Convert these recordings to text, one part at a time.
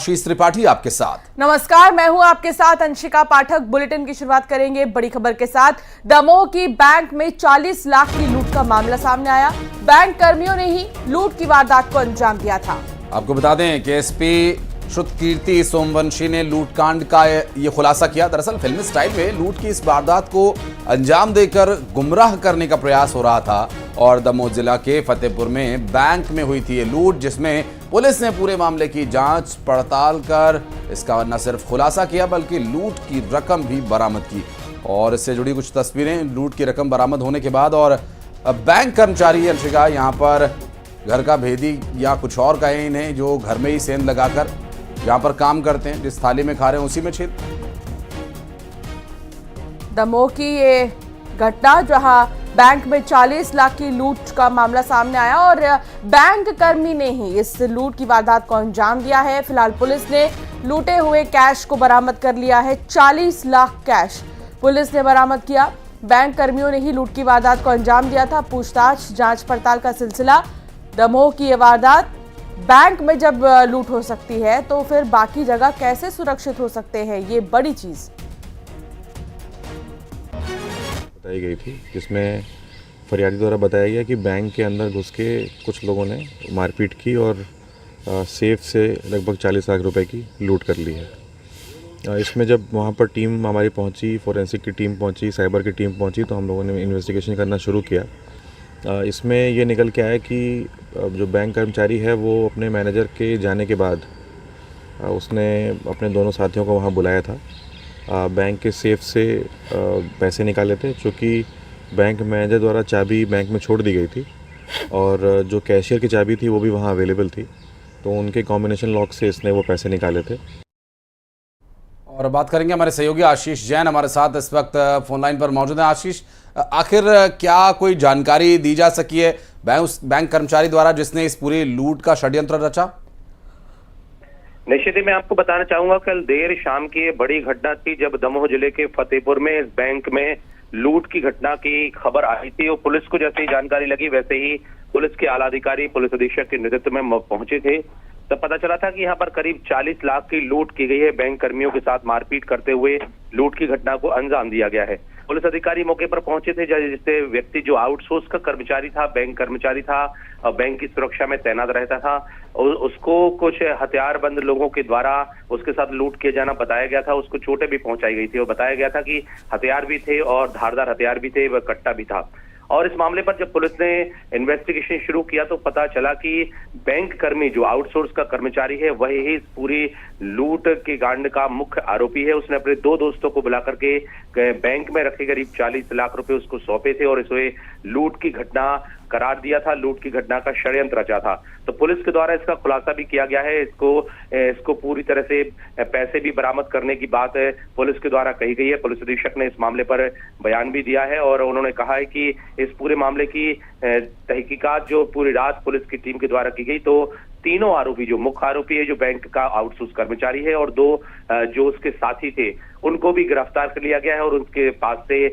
आशीष त्रिपाठी आपके साथ। नमस्कार, मैं हूं आपके साथ अंशिका पाठक। बुलेटिन की शुरुआत करेंगे बड़ी खबर के साथ। दमोह की बैंक में 40 लाख की लूट का मामला सामने आया। बैंक कर्मियों ने ही लूट की वारदात को अंजाम दिया था। आपको बता दें कि एसपी श्रुतकीर्ति सोमवंशी ने लूटकांड का ये खुलासा किया। दरअसल फिल्मी स्टाइल में लूट की इस वारदात को अंजाम देकर गुमराह करने का प्रयास हो रहा था और दमोह जिला के फतेहपुर में बैंक में हुई थी ये लूट, जिसमें पुलिस ने पूरे मामले की जांच पड़ताल कर इसका न सिर्फ खुलासा किया बल्कि लूट की रकम भी बरामद की। और इससे जुड़ी कुछ तस्वीरें लूट की रकम बरामद होने के बाद। और बैंक कर्मचारी अंशिका यहाँ पर घर का भेदी या कुछ और कहें इन्हें, जो घर में ही सेंध लगाकर यहाँ पर काम करते हैं, जिस थाली में खा रहे हैं उसी में छेद। दमोह की ये घटना जहां बैंक में 40 लाख की लूट का मामला सामने आया और बैंक कर्मी ने ही इस लूट की वारदात को अंजाम दिया है। फिलहाल पुलिस ने लूटे हुए कैश को बरामद कर लिया है। 40 लाख कैश पुलिस ने बरामद किया। बैंक कर्मियों ने ही लूट की वारदात को अंजाम दिया था। पूछताछ जांच पड़ताल का सिलसिला। दमोह की ये वारदात, बैंक में जब लूट हो सकती है तो फिर बाकी जगह कैसे सुरक्षित हो सकते हैं, ये बड़ी चीज बताई गई थी, जिसमें फरियादी द्वारा बताया गया कि बैंक के अंदर घुस के कुछ लोगों ने मारपीट की और सेफ से लगभग 40 लाख रुपए की लूट कर ली है। इसमें जब वहाँ पर टीम हमारी पहुँची, फोरेंसिक की टीम पहुँची, साइबर की टीम पहुँची, तो हम लोगों ने इन्वेस्टिगेशन करना शुरू किया। इसमें ये निकल के आया कि जो बैंक कर्मचारी है वो अपने मैनेजर के जाने के बाद उसने अपने दोनों साथियों को वहाँ बुलाया था। बैंक के सेफ से पैसे निकाले थे, चूँकि बैंक मैनेजर द्वारा चाबी बैंक में छोड़ दी गई थी और जो कैशियर की चाबी थी वो भी वहाँ अवेलेबल थी, तो उनके कॉम्बिनेशन लॉक से इसने वो पैसे निकाले थे। और बात करेंगे, हमारे सहयोगी आशीष जैन हमारे साथ इस वक्त फोन लाइन पर मौजूद है। आशीष, आखिर क्या कोई जानकारी दी जा सकी है बैंक कर्मचारी द्वारा जिसने इस पूरी लूट का षड्यंत्र रचा? निश्चित ही मैं आपको बताना चाहूंगा, कल देर शाम की ये बड़ी घटना थी जब दमोह जिले के फतेहपुर में इस बैंक में लूट की घटना की खबर आई थी। और पुलिस को जैसे ही जानकारी लगी वैसे ही पुलिस के आला अधिकारी पुलिस अधीक्षक के नेतृत्व में पहुंचे थे। तब पता चला था कि यहाँ पर करीब 40 लाख की लूट की गई है। बैंक कर्मियों के साथ मारपीट करते हुए लूट की घटना को अंजाम दिया गया है। पुलिस अधिकारी मौके पर पहुंचे थे, जिससे व्यक्ति जो आउटसोर्स का कर्मचारी था, बैंक कर्मचारी था, बैंक की सुरक्षा में तैनात रहता था, उसको कुछ हथियारबंद लोगों के द्वारा उसके साथ लूट किया जाना बताया गया था। उसको चोटें भी पहुंचाई गई थी और बताया गया था कि हथियार भी थे और धारदार हथियार भी थे, वह कट्टा भी था। और इस मामले पर जब पुलिस ने इन्वेस्टिगेशन शुरू किया तो पता चला कि बैंक कर्मी जो आउटसोर्स का कर्मचारी है वही ही इस पूरी लूट के कांड का मुख्य आरोपी है। उसने अपने दो दोस्तों को बुला करके बैंक में रखे करीब 40 लाख रुपए उसको सौंपे थे और इसे लूट की घटना करार दिया था, लूट की घटना का षड्यंत्र रचा था। तो पुलिस के द्वारा इसका खुलासा भी किया गया है। इसको पूरी तरह से पैसे भी बरामद करने की बात पुलिस के द्वारा कही गई है। पुलिस अधीक्षक ने इस मामले पर बयान भी दिया है और उन्होंने कहा है कि इस पूरे मामले की तहकीकात जो पूरी रात पुलिस की टीम के द्वारा की गई, तो तीनों आरोपी, जो मुख्य आरोपी है जो बैंक का आउटसोर्स कर्मचारी है और दो जो उसके साथी थे, उनको भी गिरफ्तार कर लिया गया है और उनके पास से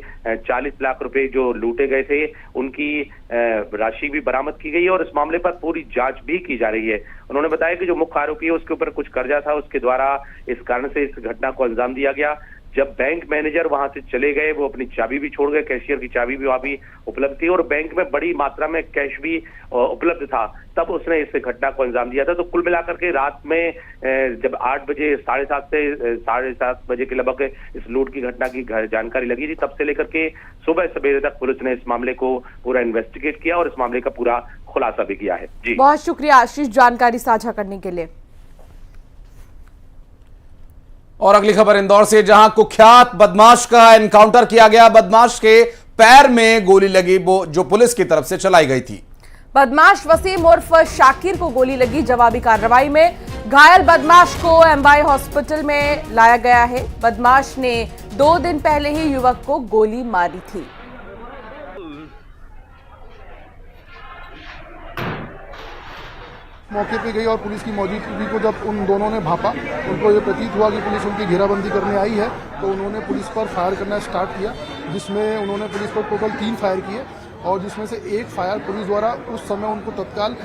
40 लाख रुपए जो लूटे गए थे उनकी राशि भी बरामद की गई है और इस मामले पर पूरी जांच भी की जा रही है। उन्होंने बताया कि जो मुख्य आरोपी है उसके ऊपर कुछ कर्जा था, उसके द्वारा इस कारण से इस घटना को अंजाम दिया गया। जब बैंक मैनेजर वहां से चले गए, वो अपनी चाबी भी छोड़ गए, कैशियर की चाबी भी वहां भी उपलब्ध थी और बैंक में बड़ी मात्रा में कैश भी उपलब्ध था, तब उसने इस घटना को अंजाम दिया था। तो कुल मिलाकर के रात में जब 8 बजे 7:30 से 7:30 बजे के लगभग इस लूट की घटना की जानकारी लगी थी, तब से लेकर के सुबह सवेरे तक पुलिस ने इस मामले को पूरा इन्वेस्टिगेट किया और इस मामले का पूरा खुलासा भी किया है। जी, बहुत शुक्रिया आशीष जानकारी साझा करने के लिए। और अगली खबर इंदौर से, जहां कुख्यात बदमाश का एनकाउंटर किया गया। बदमाश के पैर में गोली लगी, वो जो पुलिस की तरफ से चलाई गई थी। बदमाश वसीम उर्फ शाकिर को गोली लगी। जवाबी कार्रवाई में घायल बदमाश को एमवाई हॉस्पिटल में लाया गया है। बदमाश ने 2 दिन पहले ही युवक को गोली मारी थी। मौके पे गई और पुलिस की मौजूदगी को जब उन दोनों ने भापा, उनको ये प्रतीत हुआ कि पुलिस उनकी घेराबंदी करने आई है, तो उन्होंने पुलिस पर फायर करना स्टार्ट किया, जिसमें उन्होंने पुलिस पर टोटल 3 फायर किए और जिसमें से एक फायर पुलिस द्वारा उस समय उनको तत्काल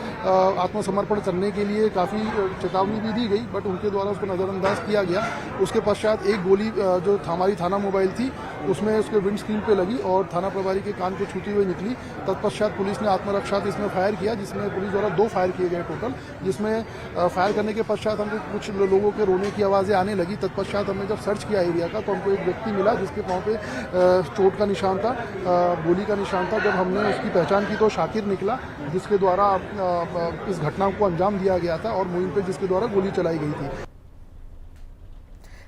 आत्मसमर्पण करने के लिए काफ़ी चेतावनी भी दी गई, बट उनके द्वारा उसको नज़रअंदाज किया गया। उसके पश्चात एक गोली जो हमारी थाना मोबाइल थी उसमें उसके विंड स्क्रीन पे लगी और थाना प्रभारी के कान को छूती हुई निकली। तत्पश्चात पुलिस ने आत्मरक्षा इसमें फायर किया, जिसमें पुलिस द्वारा 2 फायर किए गए टोटल, जिसमें फायर करने के पश्चात हमको कुछ लोगों के रोने की आवाज़ें आने लगी। तत्पश्चात हमने जब सर्च किया एरिया का तो हमको एक व्यक्ति मिला जिसके पाँव पे चोट का निशान था, गोली का निशान था। जब हमने उसकी पहचान की तो शाकिर निकला, जिसके द्वारा इस घटना को अंजाम दिया गया था और मुहिम पे जिसके द्वारा गोली चलाई गई थी।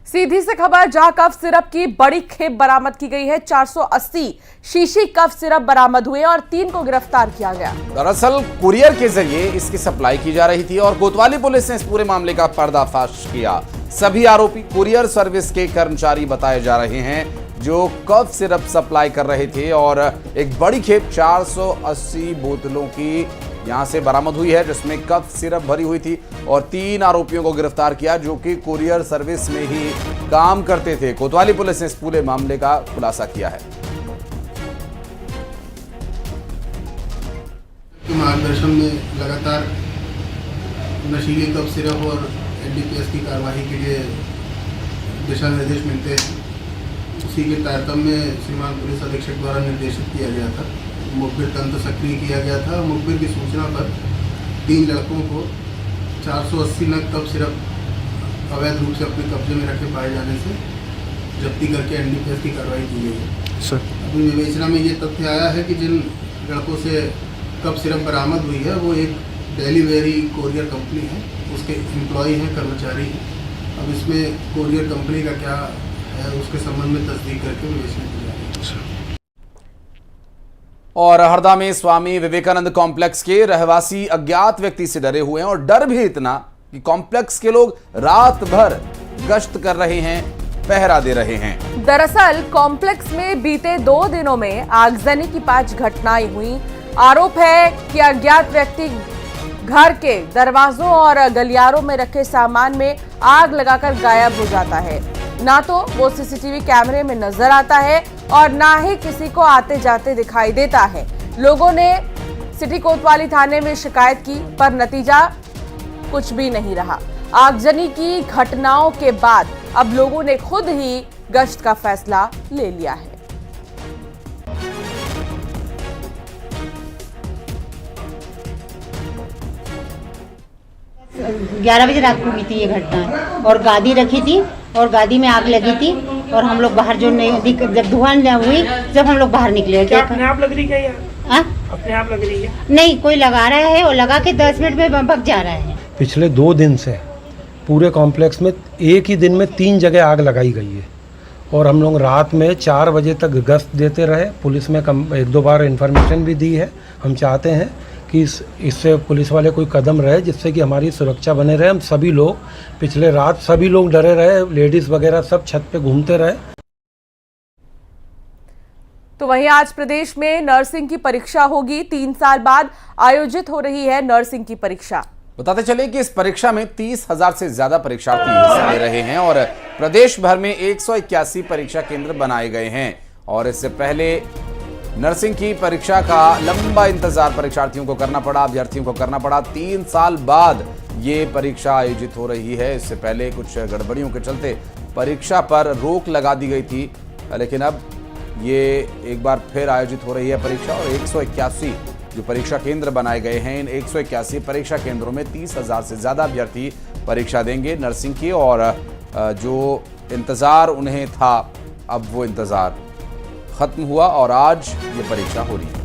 सीधी से खबर, जहां कफ सिरप की बड़ी खेप बरामद की गई है। 480 शीशी कफ सिरप बरामद हुए और 3 को गिरफ्तार किया गया। दरअसल कुरियर के जरिए इसकी सप्लाई की जा रही थी और कोतवाली पुलिस ने इस पूरे मामले का पर्दाफाश किया। सभी आरोपी कुरियर सर्विस के कर्मचारी बताए जा रहे हैं जो कफ सिरप सप्लाई कर रहे थे और एक बड़ी खेप 480 बोतलों की यहां से बरामद हुई है, जिसमें कफ सिरप भरी हुई थी और 3 आरोपियों को गिरफ्तार किया जो कि कुरियर सर्विस में ही काम करते थे। कोतवाली पुलिस ने इस पूरे मामले का खुलासा किया है। मार्गदर्शन में लगातार नशीले कफ सिरप और एनडीपीएस की कार्रवाई के लिए दिशा निर्देश मिलते हैं। उसी के तारतम्य में श्रीमान पुलिस अधीक्षक द्वारा निर्देशित किया गया था, मुखबिर तंत्र सक्रिय किया गया था। मुखबिर की सूचना पर 3 लड़कों को 480 नग कफ सिरप अवैध रूप से अपने कब्जे में रखे पाए जाने से जब्ती करके एनडीपीएस की कार्रवाई की गई है। सर, अभी विवेचना में ये तथ्य आया है कि जिन लड़कों से कफ सिरप बरामद हुई है वो एक डेलीवेरी कोरियर कंपनी है, उसके एम्प्लॉई हैं, कर्मचारी हैं। अब इसमें कोरियर कंपनी का क्या है उसके संबंध में तस्दीक करके विवेचना की जा रही है। और हरदा में स्वामी विवेकानंद कॉम्प्लेक्स के रहवासी अज्ञात व्यक्ति से डरे हुए हैं और डर भी इतना कि कॉम्प्लेक्स के लोग रात भर गश्त कर रहे हैं, पहरा दे रहे हैं। दरअसल कॉम्प्लेक्स में बीते 2 दिनों में आगजनी की 5 घटनाएं हुई। आरोप है कि अज्ञात व्यक्ति घर के दरवाजों और गलियारों में रखे सामान में आग लगाकर गायब हो जाता है। ना तो वो सीसीटीवी कैमरे में नजर आता है और ना ही किसी को आते जाते दिखाई देता है। लोगों ने सिटी कोतवाली थाने में शिकायत की पर नतीजा कुछ भी नहीं रहा। आगजनी की घटनाओं के बाद अब लोगों ने खुद ही गश्त का फैसला ले लिया है। ग्यारह बजे रात को हुई थी ये घटना और गादी रखी थी और गादी में आग लगी थी और हम लोग बाहर जो नहीं जब धुआं हुई जब हम लोग बाहर निकले। क्या अपने आप लग रही है? अपने आप लग रही है? नहीं, कोई लगा रहा है और लगा के 10 मिनट में भग जा रहा है। पिछले 2 दिन से पूरे कॉम्प्लेक्स में एक ही दिन में 3 जगह आग लगाई गई है और हम लोग रात में 4 बजे तक गश्त देते रहे। पुलिस में 1-2 बार इन्फॉर्मेशन भी दी है। हम चाहते हैं कि इससे पुलिस वाले कोई कदम रहे जिससे कि हमारी सुरक्षा बने रहे। हम सभी लोग पिछले रात सभी लोग डरे रहे, लेडीज़ वगैरह सब छत पे घूमते रहे। तो वहीं आज प्रदेश में नर्सिंग की परीक्षा होगी। 3 साल बाद आयोजित हो रही है नर्सिंग की परीक्षा। बताते चले कि इस परीक्षा में 30,000 से ज्यादा परीक्षार्थी हिस्सा ले रहे हैं और प्रदेश भर में 181 परीक्षा केंद्र बनाए गए हैं। और इससे पहले नर्सिंग की परीक्षा का लंबा इंतजार परीक्षार्थियों को करना पड़ा, अभ्यर्थियों को करना पड़ा। 3 साल बाद ये परीक्षा आयोजित हो रही है। इससे पहले कुछ गड़बड़ियों के चलते परीक्षा पर रोक लगा दी गई थी, लेकिन अब ये एक बार फिर आयोजित हो रही है परीक्षा और 181 जो परीक्षा केंद्र बनाए गए हैं, इन 181 परीक्षा केंद्रों में 30,000 से ज्यादा अभ्यर्थी परीक्षा देंगे नर्सिंग की। और जो इंतजार उन्हें था अब वो इंतजार खत्म हुआ और आज ये परीक्षा हो रही है।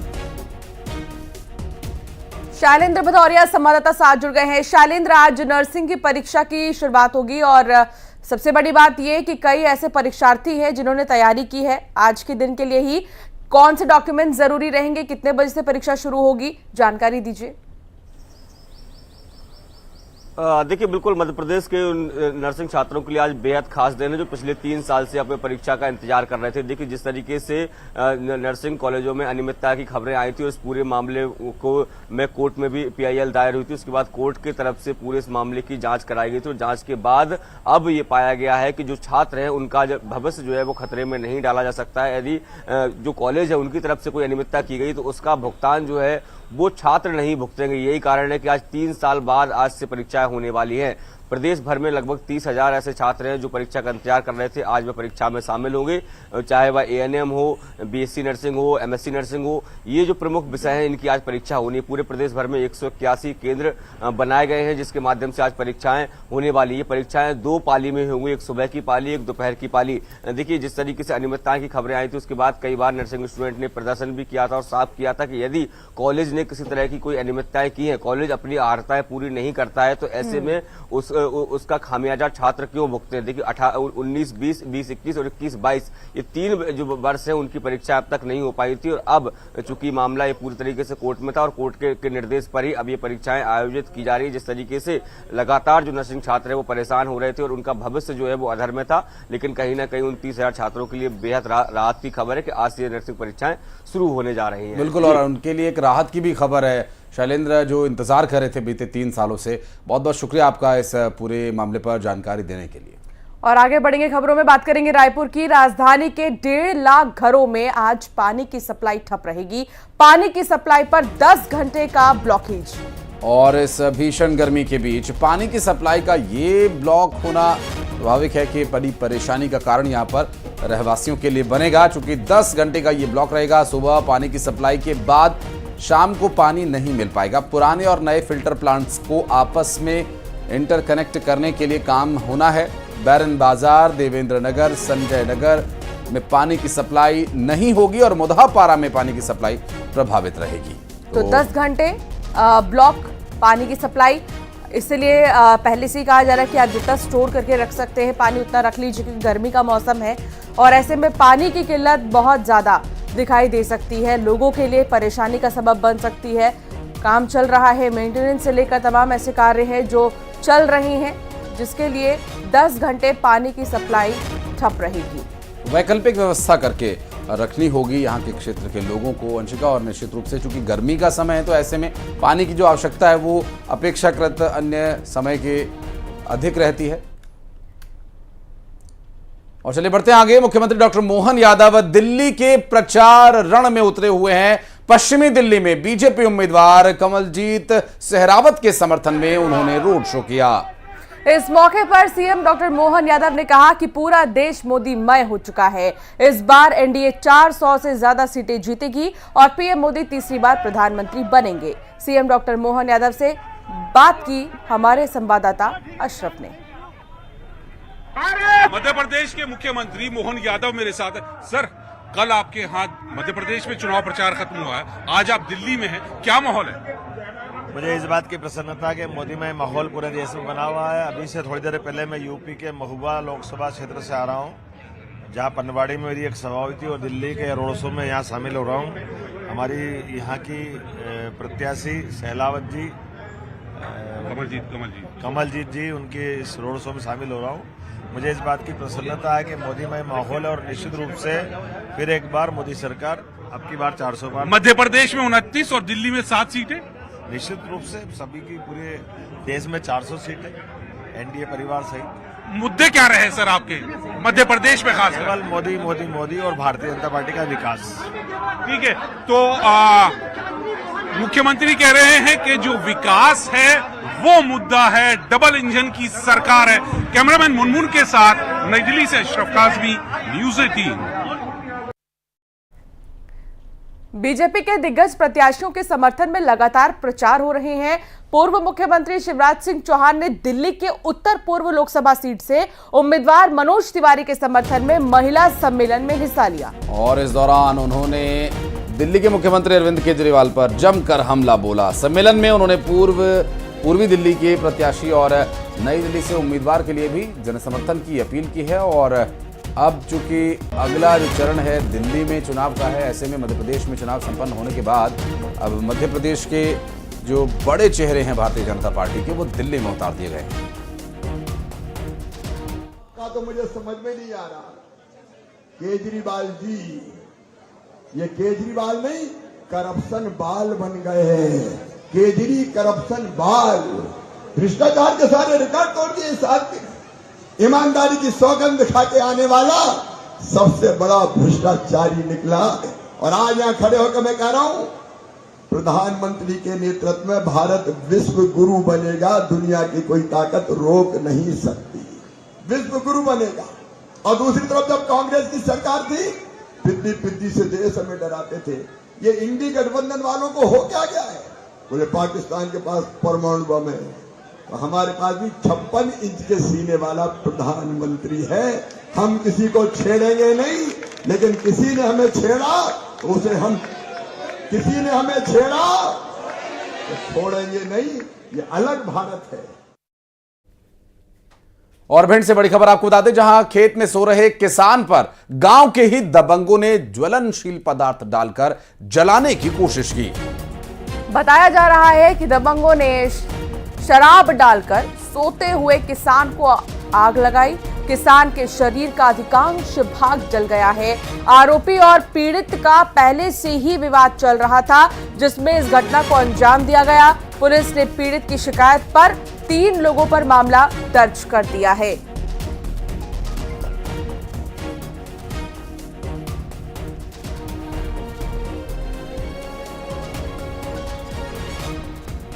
शैलेंद्र भदौरिया संवाददाता साथ जुड़ गए हैं। शैलेंद्र, आज नर्सिंग की परीक्षा की शुरुआत होगी और सबसे बड़ी बात यह कि कई ऐसे परीक्षार्थी हैं जिन्होंने तैयारी की है आज के दिन के लिए ही। कौन से डॉक्यूमेंट जरूरी रहेंगे, कितने बजे से परीक्षा शुरू होगी, जानकारी दीजिए। देखिए, बिल्कुल मध्य प्रदेश के नर्सिंग छात्रों के लिए आज बेहद खास दिन है, जो पिछले 3 साल से अपने परीक्षा का इंतजार कर रहे थे। देखिए, जिस तरीके से नर्सिंग कॉलेजों में अनियमितता की खबरें आई थी और इस पूरे मामले को में कोर्ट में भी PIL दायर हुई थी। उसके बाद कोर्ट की तरफ से पूरे इस मामले की जांच कराई गई थी और जांच के बाद अब ये पाया गया है कि जो छात्र हैं उनका भविष्य जो है वो खतरे में नहीं डाला जा सकता है। यदि जो कॉलेज है उनकी तरफ से कोई अनियमितता की गई तो उसका भुगतान जो है वो छात्र नहीं भुगतेंगे। यही कारण है कि आज 3 साल बाद आज से परीक्षाएं होने वाली हैं। प्रदेश भर में लगभग 30,000 ऐसे छात्र हैं जो परीक्षा का इंतजार कर रहे थे, आज वे परीक्षा में शामिल होंगे। चाहे वह ANM हो, BSc नर्सिंग हो, MSc नर्सिंग हो, ये जो प्रमुख विषय हैं इनकी आज परीक्षा होनी है। पूरे प्रदेश भर में 181 केंद्र बनाए गए हैं जिसके माध्यम से आज परीक्षाएं होने वाली है। परीक्षाएं 2 पाली में होंगी, एक सुबह की पाली, एक दोपहर की पाली। देखिए, जिस तरीके से अनियमितताएं की खबरें आई थी उसके बाद कई बार नर्सिंग स्टूडेंट ने प्रदर्शन भी किया था और साफ किया था कि यदि कॉलेज ने किसी तरह की कोई अनियमितताएं की है, कॉलेज अपनी अर्हताएं पूरी नहीं करता है, तो ऐसे में उसका खामियाजा छात्र क्यों भुगते हैं। देखिए, 19, 20, 21 और 21-22 ये 3 जो वर्ष है उनकी परीक्षा अब तक नहीं हो पाई थी और अब चूंकि मामला ये पूरी तरीके से कोर्ट में था और कोर्ट के निर्देश पर ही अब ये परीक्षाएं आयोजित की जा रही है। जिस तरीके से लगातार जो नर्सिंग छात्र है वो परेशान हो रहे थे और उनका भविष्य जो है वो अधर में था, लेकिन कहीं ना कहीं उन 30,000 छात्रों के लिए बेहद राहत की खबर है कि आज से ये नर्सिंग परीक्षाएं शुरू होने जा रही हैं। बिल्कुल, और उनके लिए एक राहत की भी खबर है। शैलेंद्र, जो इंतजार कर रहे थे बीते 3 सालों से, बहुत बहुत शुक्रिया आपका इस पूरे मामले पर जानकारी देने के लिए। और आगे बढ़ेंगे खबरों में, बात करेंगे रायपुर की। राजधानी के 1.5 लाख घरों में आज पानी की सप्लाई ठप रहेगी। पानी की सप्लाई पर 10 घंटे का ब्लॉकेज। और इस भीषण गर्मी के बीच पानी की सप्लाई का ये ब्लॉक होना स्वाभाविक है कि बड़ी परेशानी का कारण यहाँ पर रहवासियों के लिए बनेगा, चूंकि 10 घंटे का ये ब्लॉक रहेगा। सुबह पानी की सप्लाई के बाद शाम को पानी नहीं मिल पाएगा। पुराने और नए फिल्टर प्लांट्स को आपस में इंटरकनेक्ट करने के लिए काम होना है। बैरन बाजार, देवेंद्र नगर, संजय नगर में पानी की सप्लाई नहीं होगी और मुदहापारा में पानी की सप्लाई प्रभावित रहेगी। तो 10 घंटे ब्लॉक पानी की सप्लाई, इसलिए पहले से ही कहा जा रहा है कि आप जितना स्टोर करके रख सकते हैं पानी उतना रख लीजिए, क्योंकि गर्मी का मौसम है और ऐसे में पानी की किल्लत बहुत ज़्यादा दिखाई दे सकती है, लोगों के लिए परेशानी का सबब बन सकती है। काम चल रहा है, मेंटेनेंस से लेकर तमाम ऐसे कार्य हैं जो चल रहे हैं, जिसके लिए 10 घंटे पानी की सप्लाई ठप रहेगी। वैकल्पिक व्यवस्था करके रखनी होगी यहाँ के क्षेत्र के लोगों को, अंशिका। और निश्चित रूप से चूंकि गर्मी का समय है तो ऐसे में पानी की जो आवश्यकता है वो अपेक्षाकृत अन्य समय के अधिक रहती है। और चलिए बढ़ते हैं आगे। मुख्यमंत्री डॉक्टर मोहन यादव दिल्ली के प्रचार रण में उतरे हुए हैं। पश्चिमी दिल्ली में बीजेपी उम्मीदवार कमलजीत सहरावत के समर्थन में उन्होंने रोड शो किया। इस मौके पर सीएम डॉक्टर मोहन यादव ने कहा कि पूरा देश मोदीमय हो चुका है। इस बार एनडीए 400 से ज्यादा सीटें जीतेगी और पीएम मोदी तीसरी बार प्रधानमंत्री बनेंगे। सीएम डॉक्टर मोहन यादव से बात की हमारे संवाददाता अशरफ ने। मध्य प्रदेश के मुख्यमंत्री मोहन यादव मेरे साथ है। सर, कल आपके यहाँ मध्य प्रदेश में चुनाव प्रचार खत्म हुआ है, आज आप दिल्ली में हैं, क्या माहौल है? मुझे इस बात की प्रसन्नता के मोदीमय माहौल पूरे देश में बना हुआ है। अभी से थोड़ी देर पहले मैं यूपी के महुआ लोकसभा क्षेत्र से आ रहा हूँ, जहाँ पनवाड़ी में मेरी एक सभा हुई थी और दिल्ली के रोड शो में यहाँ शामिल हो रहा हूँ। हमारी यहाँ की प्रत्याशी सहलावत जी, कमलजीत जी, उनके इस रोड शो में शामिल हो रहा हूँ। मुझे इस बात की प्रसन्नता है कि मोदीमय माहौल है और निश्चित रूप से फिर एक बार मोदी सरकार अब की बार 400 बार। मध्य प्रदेश में 29 और दिल्ली में 7 सीटें। निश्चित रूप से सभी की पूरे देश में 400 सीटें, एनडीए परिवार सहित। मुद्दे क्या रहे सर आपके मध्य प्रदेश में खास? केवल मोदी मोदी मोदी और भारतीय जनता पार्टी का विकास। ठीक है, तो मुख्यमंत्री कह रहे हैं कि जो विकास है वो मुद्दा है, डबल इंजन की सरकार है। कैमरामैन मुनमुन के साथ नई दिल्ली से अशरफ काज़मी, न्यूज़ 18। बीजेपी के दिग्गज प्रत्याशियों के समर्थन में लगातार प्रचार हो रहे हैं। पूर्व मुख्यमंत्री शिवराज सिंह चौहान ने दिल्ली के उत्तर पूर्व लोकसभा सीट से उम्मीदवार मनोज तिवारी के समर्थन में महिला सम्मेलन में हिस्सा लिया और इस दौरान उन्होंने दिल्ली के मुख्यमंत्री अरविंद केजरीवाल पर जमकर हमला बोला। सम्मेलन में उन्होंने पूर्वी दिल्ली के प्रत्याशी और नई दिल्ली से उम्मीदवार के लिए भी जनसमर्थन की अपील की है। और अब चूंकि अगला जो चरण है दिल्ली में चुनाव का है, ऐसे में मध्य प्रदेश में चुनाव संपन्न होने के बाद अब मध्य प्रदेश के जो बड़े चेहरे हैं भारतीय जनता पार्टी के, वो दिल्ली में उतार दिए गए हैं। तो मुझे समझ में नहीं आ रहा, केजरीवाल जी, ये केजरीवाल नहीं करप्शन बाल बन गए हैं। केजरी करप्शन बाल, भ्रष्टाचार के सारे रिकॉर्ड तोड़ दिए इस आदमी। ईमानदारी की सौगंध खा के आने वाला सबसे बड़ा भ्रष्टाचारी निकला। और आज यहां खड़े होकर मैं कह रहा हूं, प्रधानमंत्री के नेतृत्व में भारत विश्व गुरु बनेगा, दुनिया की कोई ताकत रोक नहीं सकती, विश्व गुरु बनेगा। और दूसरी तरफ जब कांग्रेस की सरकार थी, पिद्दी पिद्दी से देश हमें डराते थे। ये इंडी गठबंधन वालों को हो क्या गया है? बोले पाकिस्तान के पास परमाणु बम है, तो हमारे पास भी 56 इंच के सीने वाला प्रधानमंत्री है। हम किसी को छेड़ेंगे नहीं, लेकिन किसी ने हमें छेड़ा तो उसे हम, किसी ने हमें छेड़ा तो छोड़ेंगे नहीं। ये अलग भारत है। और भिंड से बड़ी खबर आपको बता दें, जहां खेत में सो रहे किसान पर गांव के ही दबंगों ने ज्वलनशील पदार्थ डालकर जलाने की कोशिश की। बताया जा रहा है कि दबंगों ने शराब डालकर सोते हुए किसान को आग लगाई। किसान के शरीर का अधिकांश भाग जल गया है। आरोपी और पीड़ित का पहले से ही विवाद चल रहा था, जिसमें इस घटना को अंजाम दिया गया। पुलिस ने पीड़ित की शिकायत पर 3 लोगों पर मामला दर्ज कर दिया है।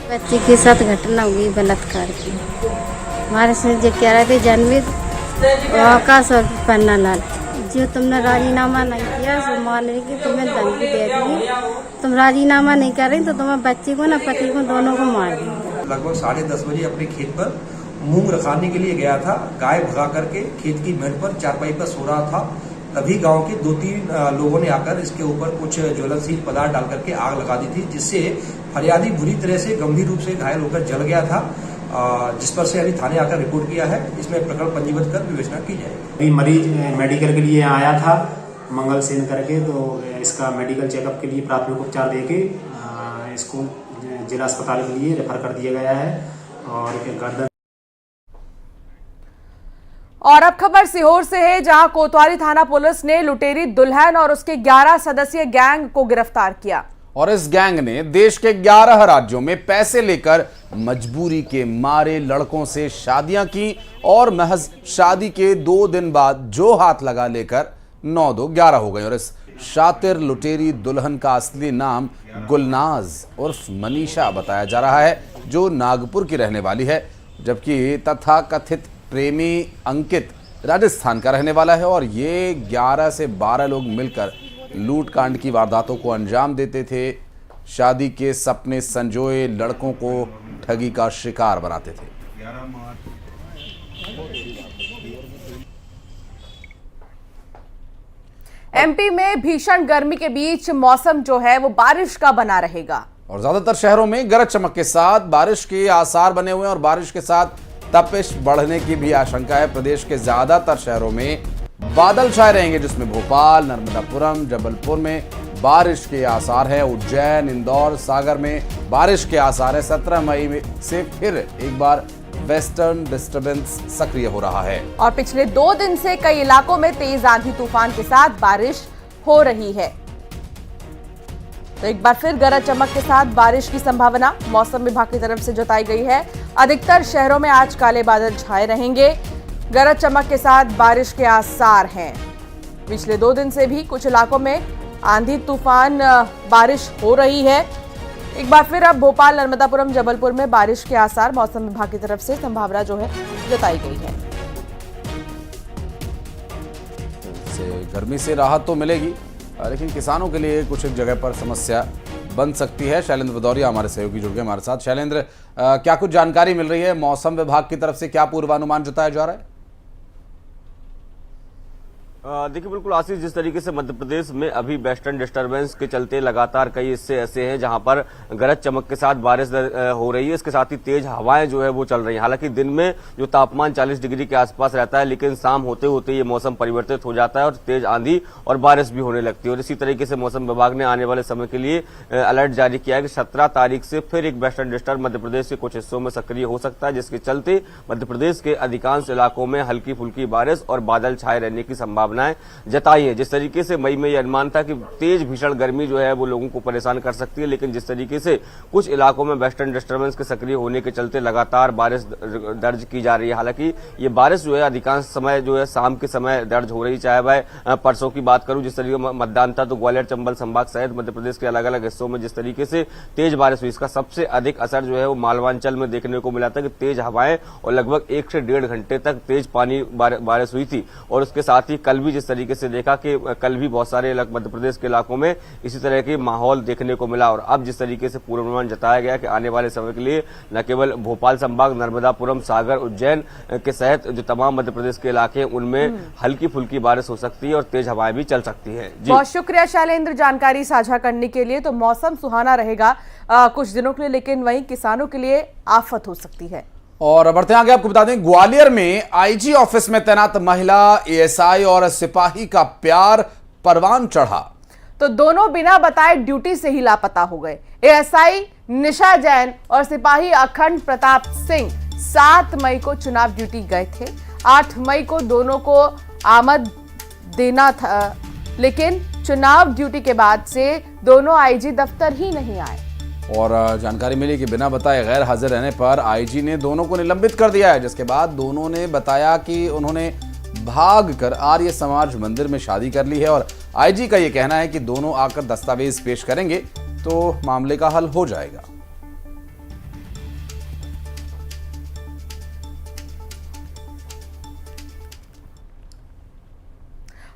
बच्चे के साथ घटना हुई बलात्कार की। हमारे से जो कह रहे थे जनवीर आकाश और पन्ना लाल, जो तुमने राजीनामा नहीं किया सो मान रही कि तुम्हें धमकी दे दी, तुम राजीनामा नहीं कर रही तो तुम्हें बच्चे को ना पति को दोनों को मार दी। लगभग 10:30 बजे अपने खेत पर मूंग रखाने के लिए गया था। गाय भगा करके खेत की मेड़ पर चारपाई पर सो रहा था। तभी गांव के 2-3 लोगों ने आकर इसके ऊपर कुछ ज्वलनशील पदार्थ डाल करके आग लगा दी थी, जिससे फरियादी बुरी तरह से गंभीर रूप से घायल होकर जल गया था, जिस पर से अभी थाने आकर रिपोर्ट किया है। इसमें प्रकरण पंजीबद्ध कर विवेचना की जाएगी। मरीज मेडिकल के लिए आया था मंगल सेन करके, तो इसका मेडिकल चेकअप के लिए प्राथमिक उपचार देके इसको जिला अस्पताल के लिए रेफर कर दिया गया है। और अब खबर सीहोर से है, जहां कोतवाली थाना पुलिस ने लुटेरी दुल्हन और उसके 11 सदस्यीय गैंग को गिरफ्तार किया। और इस गैंग ने देश के 11 राज्यों में पैसे लेकर मजबूरी के मारे लड़कों से शादियां की और महज शादी के 2 दिन बाद जो हाथ लगा लेकर 9-2-11 हो गए। और इस शातिर लुटेरी दुल्हन का असली नाम गुलनाज उर्फ मनीषा बताया जा रहा है, जो नागपुर की रहने वाली है, जबकि तथाकथित प्रेमी अंकित राजस्थान का रहने वाला है। और ये 11 से 12 लोग मिलकर लूटकांड की वारदातों को अंजाम देते थे। शादी के सपने संजोए लड़कों को ठगी का शिकार बनाते थे। एमपी में भीषण गर्मी के बीच मौसम जो है वो बारिश का बना रहेगा और ज्यादातर शहरों में गरज चमक के साथ बारिश के आसार बने हुए हैं और बारिश के साथ तपिश बढ़ने की भी आशंका है। प्रदेश के ज्यादातर शहरों में बादल छाए रहेंगे, जिसमें भोपाल, नर्मदापुरम, जबलपुर में बारिश के आसार है। उज्जैन, इंदौर, सागर में बारिश के आसार है। 17 मई से फिर एक बार वेस्टर्न डिस्टर्बेंस सक्रिय हो रहा है और पिछले 2 दिन से कई इलाकों में तेज आंधी तूफान के साथ बारिश हो रही है। तो एक बार फिर गरज चमक के साथ बारिश की संभावना मौसम विभाग की तरफ से जताई गई है। अधिकतर शहरों में आज काले बादल छाए रहेंगे। गरज चमक के साथ बारिश के आसार हैं। पिछले 2 दिन से भी कुछ इलाकों में आंधी तूफान बारिश हो रही है। एक बार फिर अब भोपाल, नर्मदापुरम, जबलपुर में बारिश के आसार मौसम विभाग की तरफ से संभावना जो है जताई गई है। गर्मी से राहत तो मिलेगी, लेकिन किसानों के लिए कुछ एक जगह पर समस्या बन सकती है। शैलेंद्र भदौरिया हमारे सहयोगी जुड़ गए हमारे साथ। शैलेंद्र, क्या कुछ जानकारी मिल रही है? मौसम विभाग की तरफ से क्या पूर्वानुमान जताया जा रहा है? देखिए बिल्कुल आशीष, जिस तरीके से मध्य प्रदेश में अभी वेस्टर्न डिस्टर्बेंस के चलते लगातार कई हिस्से ऐसे हैं जहां पर गरज चमक के साथ बारिश हो रही है, इसके साथ ही तेज हवाएं जो है वो चल रही हैं। हालांकि दिन में जो तापमान 40 डिग्री के आसपास रहता है, लेकिन शाम होते होते ये मौसम परिवर्तित हो जाता है और तेज आंधी और बारिश भी होने लगती है। और इसी तरीके से मौसम विभाग ने आने वाले समय के लिए अलर्ट जारी किया है कि 17 तारीख से फिर एक वेस्टर्न डिस्टर्ब मध्य प्रदेश के कुछ हिस्सों में सक्रिय हो सकता है, जिसके चलते मध्य प्रदेश के अधिकांश इलाकों में हल्की फुल्की बारिश और बादल छाए रहने की संभावनाएं जताई है। जिस तरीके से मई में यह अनुमान था कि तेज भीषण गर्मी जो है वो लोगों को परेशान कर सकती है, लेकिन जिस तरीके से कुछ इलाकों में वेस्टर्न डिस्टर्बेंस के सक्रिय होने के चलते लगातार बारिश दर्ज की जा रही है। हालांकि ये बारिश जो है अधिकांश समय जो है शाम के समय दर्ज हो रही, चाहे वह परसों की बात करूं जिस तरीके मतदान था तो ग्वालियर चंबल संभाग सहित मध्य प्रदेश के अलग अलग हिस्सों में जिस तरीके से तेज बारिश हुई, इसका सबसे अधिक असर जो है वो मालवांचल में देखने को मिला था कि तेज हवाएं और लगभग 1 से 1.5 घंटे तक तेज पानी बारिश हुई थी। और उसके साथ ही कल भी जिस तरीके से देखा कि कल भी बहुत सारे मध्य प्रदेश के इलाकों में इसी तरह के माहौल देखने को मिला। और अब जिस तरीके से पूर्वानुमान जताया गया कि आने वाले समय के लिए न केवल भोपाल संभाग, नर्मदापुरम, सागर, उज्जैन के सहित जो तमाम मध्य प्रदेश के इलाके हैं उनमें हल्की फुल्की बारिश हो सकती है और तेज हवाएं भी चल सकती है। बहुत शुक्रिया शैलेंद्र जानकारी साझा करने के लिए। तो मौसम सुहाना रहेगा कुछ दिनों के लिए, लेकिन वहीं किसानों के लिए आफत हो सकती है। और बढ़ते आगे आपको बता दें, ग्वालियर में आईजी ऑफिस में तैनात महिला एएसआई और सिपाही का प्यार परवान चढ़ा, तो दोनों बिना बताए ड्यूटी से ही लापता हो गए। एएसआई निशा जैन और सिपाही अखंड प्रताप सिंह 7 मई को चुनाव ड्यूटी गए थे। 8 मई को दोनों को आमद देना था, लेकिन चुनाव ड्यूटी के बाद से दोनों आईजी दफ्तर ही नहीं आए। और जानकारी मिली कि बिना बताए गैर हाजिर रहने पर आईजी ने दोनों को निलंबित कर दिया है, जिसके बाद दोनों ने बताया कि उन्होंने भागकर आर्य समाज मंदिर में शादी कर ली है। और आईजी का यह कहना है कि दोनों आकर दस्तावेज पेश करेंगे तो मामले का हल हो जाएगा।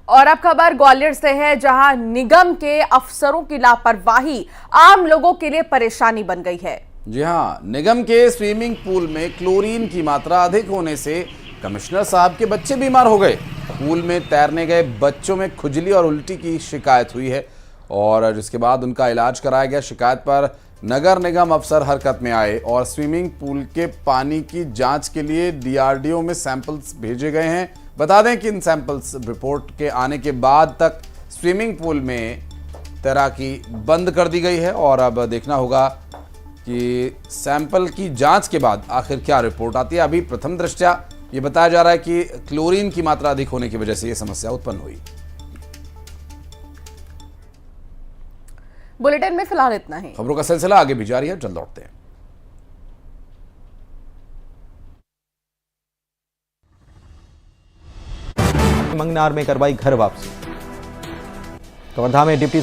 और अब खबर ग्वालियर से है, जहां निगम के अफसरों की लापरवाही आम लोगों के लिए परेशानी बन गई है। जी हां, निगम के स्विमिंग पूल में क्लोरीन की मात्रा अधिक होने से कमिश्नर साहब के बच्चे बीमार हो गए। पूल में तैरने गए बच्चों में खुजली और उल्टी की शिकायत हुई है और जिसके बाद उनका इलाज कराया गया। शिकायत पर नगर निगम अफसर हरकत में आए और स्विमिंग पूल के पानी की जांच के लिए डीआरडीओ में सैंपल्स भेजे गए हैं। बता दें कि इन सैंपल्स रिपोर्ट के आने के बाद तक स्विमिंग पूल में तैराकी बंद कर दी गई है और अब देखना होगा कि सैंपल की जांच के बाद आखिर क्या रिपोर्ट आती है। अभी प्रथम दृष्टया ये बताया जा रहा है कि क्लोरीन की मात्रा अधिक होने की वजह से ये समस्या उत्पन्न हुई। बुलेटिन में फिलहाल इतना ही। खबरों का सिलसिला आगे भी जारी है, जल्द लौटते हैं। मंगनार में करवाई घर वापसी। कवर्धा में डिप्टी